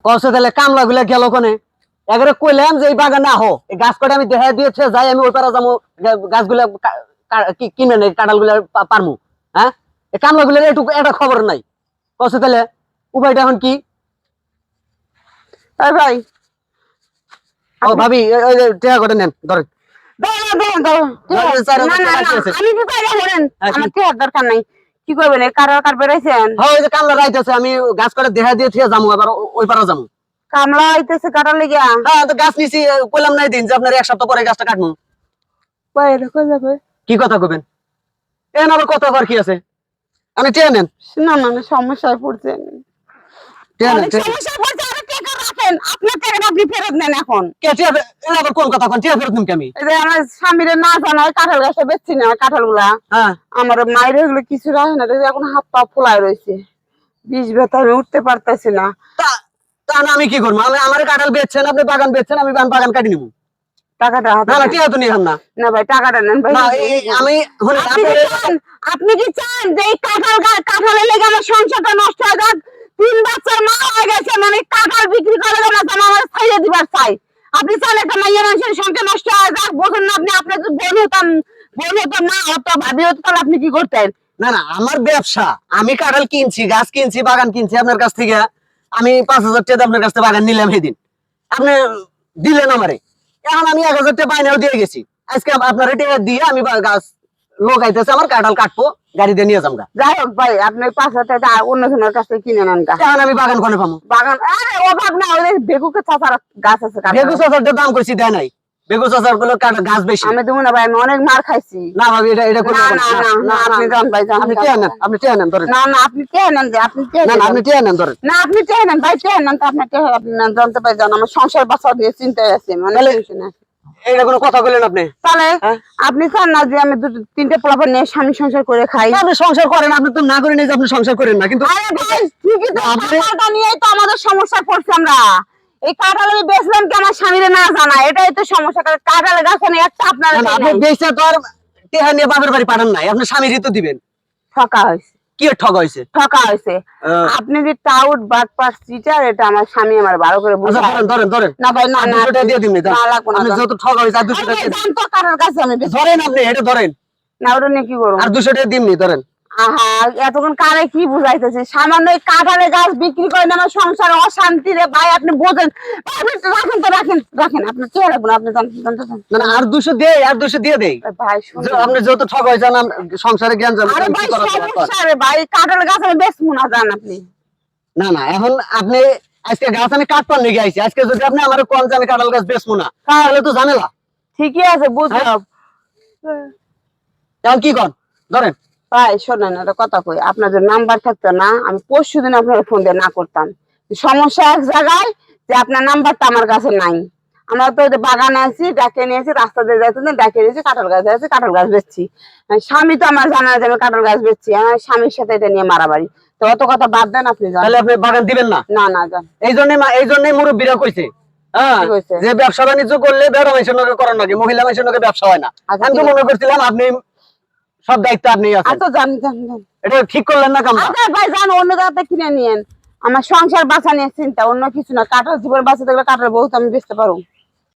কসে তাহলে কামলা গুলা গেল কোনে এবারে কইলাম যে এই বাগানে আহো এই গাছ কটা আমি দেখা দিয়েছে যাই আমি ওই পারা যাবো গাছগুলা কিনে নেই কাঁঠাল গুলা পারমু। হ্যাঁ এই কামলা গুলার এটুকু একটা খবর নাই কসে তাহলে উপায়টা এখন কি? ভাই ও ভাবি ওই যে টাকা করে নেন ধরেন। দরকার নাই কি করবেন কার বেড়াইছেন? ওই যে কামলা রাইতেছে আমি গাছ কটা দেখা দিয়ে যাবো আবার ওই পারা যাবো। কামলা আইতেছে কাটার লেগা? হ্যাঁ তো গাছ নিছি কইলাম নাই দিন যে আপনার এক সপ্তাহ পরে গাছটা কাটবো। কি কথা কবেন এখন আবার কথা আবার কি আছে? আপনি টেনে নেন। না না না সমস্যায় পড়ছেন আপনি ফেরত নেন এখন। আবার কোন কথা কোন ফেরত নিম আমি? আমার স্বামীরে না জানায় কাঁঠাল গাছটা বেচছি না কাঁঠাল গুলা আমার মায়ের এগুলো কিছু রাখে না এখন হাত পা ফোলায় রয়েছে বিষ ব্যথা আমি উঠতে পারতেছি না। তা না আমি কি করবো? আমার কাঁঠাল বেচছেন আপনি বাগান বেচছেন আমি বাগান কাটি নিবো টাকাটা না না টিয়া তো নিয়ে না না ভাই টাকাটা নেন ভাই। আমি আপনি কি চান যে এই কাঁঠালের লেগে আমার সংসারটা নষ্ট হয়ে যাক? 3 বাচ্চার মা হয়ে গেছে মানে কাঁঠাল বিক্রি করে দেবো না আমার ছাইয়ে দিবার চাই। আপনি চান একটা মাইয়া মানুষের সংসার নষ্ট হয়ে যাক বোঝেন না আপনি আপনার বোন হতো মা হতো ভাবি হতো তাহলে আপনি কি করতেন? না না আমার ব্যবসা আমি কাঁঠাল কিনছি গাছ কিনছি বাগান কিনছি আপনার কাছ থেকে আমি 5,000 টাকা আপনার কাছ থেকে বাগান নিলাম সেদিন আপনি দিলেন আমারে এখন আমি 1,000 টাকা বাইনাও দিয়ে গেছি আজকে আপনার টাকা দিয়ে আমি গাছ লোক আইতেছে আমার কাঁঠাল কাটবো গাড়ি দিয়ে নিয়ে যাবো। যাই হোক ভাই আপনি 5,000 টাকা অন্য জনের কাছে কিনে নেন এখন আমি বাগান কোনে পাবো? বাগান আরে অভাব না ওই বেগুকে চাচার গাছ আছে বেগু চাচার দাম কইছি দেয় নাই বেগু চাচার গুলো গাছ বেশি আমি দেবো না ভাই আমি অনেক মার খাইছি। না ভাবি এটা কোনো না আপনি যান ভাই যান আপনি টিয়া নেন আপনি টিয়া নেন ধরেন। না না আপনি কে নেন যে আপনি কে না আপনি টিয়া নেন ধরেন। না আপনি কে নেন ভাই কে নেন তো আপনি কে আপনি জানতে পাই জান আমার সংসার বাঁচা দিয়ে চিন্তায় আছে মানে টেনশন আছে। এটা কোনো কথা বললেন আপনি? তাহলে আপনি চান না যে আমি 2-3টে পোলাপান নিয়ে স্বামী সংসার করে খাই? আপনি সংসার করেন আপনি তো না করে নিয়ে যে আপনি সংসার করেন না কিন্তু আরে ভাই ঠিকই তো কাঁঠালটা নিয়েই তো আমাদের সমস্যা পড়ছে আমরা এই কাঁঠাল আমি বেচলাম কি আমার স্বামীরে না জানা এটাই তো সমস্যা কাঁঠালের গাছ নেই একটা আপনার আপনি বেচা তো আর টেহা নিয়ে বাপের বাড়ি পাঠান নাই আপনি স্বামীরই তো দিবেন। ঠকা হয়েছে কি ঠকা হয়েছে? ঠকা হয়েছে আপনি যে টাউট বাটপার চিটার এটা আমার স্বামী আমার ভালো করে বুঝা ধরেন না ভাই না 200 টাকা দিয়ে দিবেন না লাগবে না আপনি যত ঠকা হয়েছে 200 টাকা দিয়ে জান তো কারোর কাছে আমি ধরেন আপনি এটা ধরেন না ওটা নিয়ে কি করব আর 200 টাকা দিমনি ধরেন। আহা এতক্ষণ কারে কি বুঝাইতেছে সামান্য এই কাঁঠালের গাছ বিক্রি করে না আমার সংসারে অশান্তি রে ভাই আপনি বোঝেন আপনি রাখেন তো রাখেন আপনি কে রাখবেন আপনি জানতে না আর 200 দিয়ে আর 200 দিয়ে দেই ভাই আপনি যত ঠক হয়ে যান সংসারে জ্ঞান জানেন আরে ভাই সমস্যা রে ভাই কাঁঠালের গাছ আমি বেচবো না জান আপনি না এখন আপনি আজকে গাছ আমি কাটপার লেগে আইছি আজকে যদি আপনি আমার কোন যে আমি কাঁঠাল গাছ বেচবো না তাহলে তো ঝামেলা। ঠিকই আছে বুঝলাম এখন কি কর ধরেন ভাই শোনেন একটা কথা কই আপনার যে নাম্বার থাকতো না আমি পরশুদিন আপনার ফোন দিয়ে না করতাম সমস্যা এক জায়গায় যে আপনার নাম্বারটা আমার কাছে নাই আমরা তো বাগানে আছি ডাকে নিয়েছি রাস্তা দিয়ে যাইতে ডাকে নিয়েছি কাঁঠাল গাছ আছে কাঁঠাল গাছ বেচছি স্বামী তো আমার জানা যে আমি কাঁঠাল গাছ বেচছি আমার স্বামীর সাথে এটা নিয়ে মারামারি তো অত কথা বাদ দেন আপনি তাহলে আপনি বাগান দিবেন না? না না যান এই জন্যই মুরব্বীরা কইছে যে ব্যবসা বাণিজ্য করলে বেড়া মানুষের নগে করার নাকি মহিলা মানুষের নগে ব্যবসা হয় না। আমি তো মনে করছিলাম আপনি সব দায়িত্ব আপনি আছেন। আচ্ছা জান এটা ঠিক করলেন না? আচ্ছা ভাই জান অন্য জায়গাতে কিনে নিয়েন আমার সংসার বাঁচা নিয়ে চিন্তা অন্য কিছু না কাঁঠাল জীবন বাঁচা থাকলে কাঁঠাল বহুত আমি বেচতে পারবো।